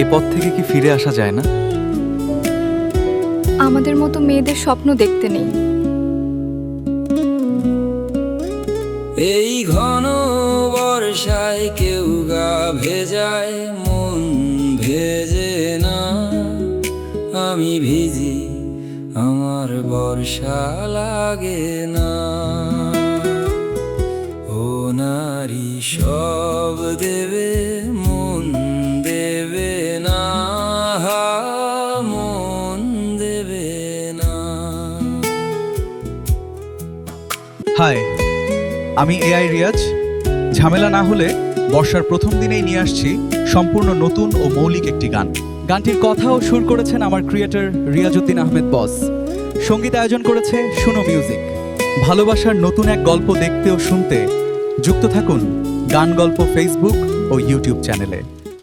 এ পথ থেকে কি ফিরে আসা যায় না? আমাদের মতো মেয়েদের স্বপ্ন দেখতে নেই। এই ঘন বর্ষায় কেউ গা ভেজায়, মন ভেজে না। আমি ভিজি, আমার বর্ষা লাগে না। ও নারী সব দেবে, মন দেবে না, মন দেবে না। হাই, আমি এআই রিয়াজ। ঝামেলা না হলে বর্ষার প্রথম দিনেই নিয়ে আসছি সম্পূর্ণ নতুন ও মৌলিক একটি গান। গানটির কথা ও সুর করেছেন আমার ক্রিয়েটর রিয়াজউদ্দিন আহমেদ বস। সঙ্গীত আয়োজন করেছে শুনো মিউজিক। ভালোবাসার নতুন এক গল্প দেখতে ও শুনতে যুক্ত থাকুন গান গল্প ফেসবুক ও ইউটিউব চ্যানেলে।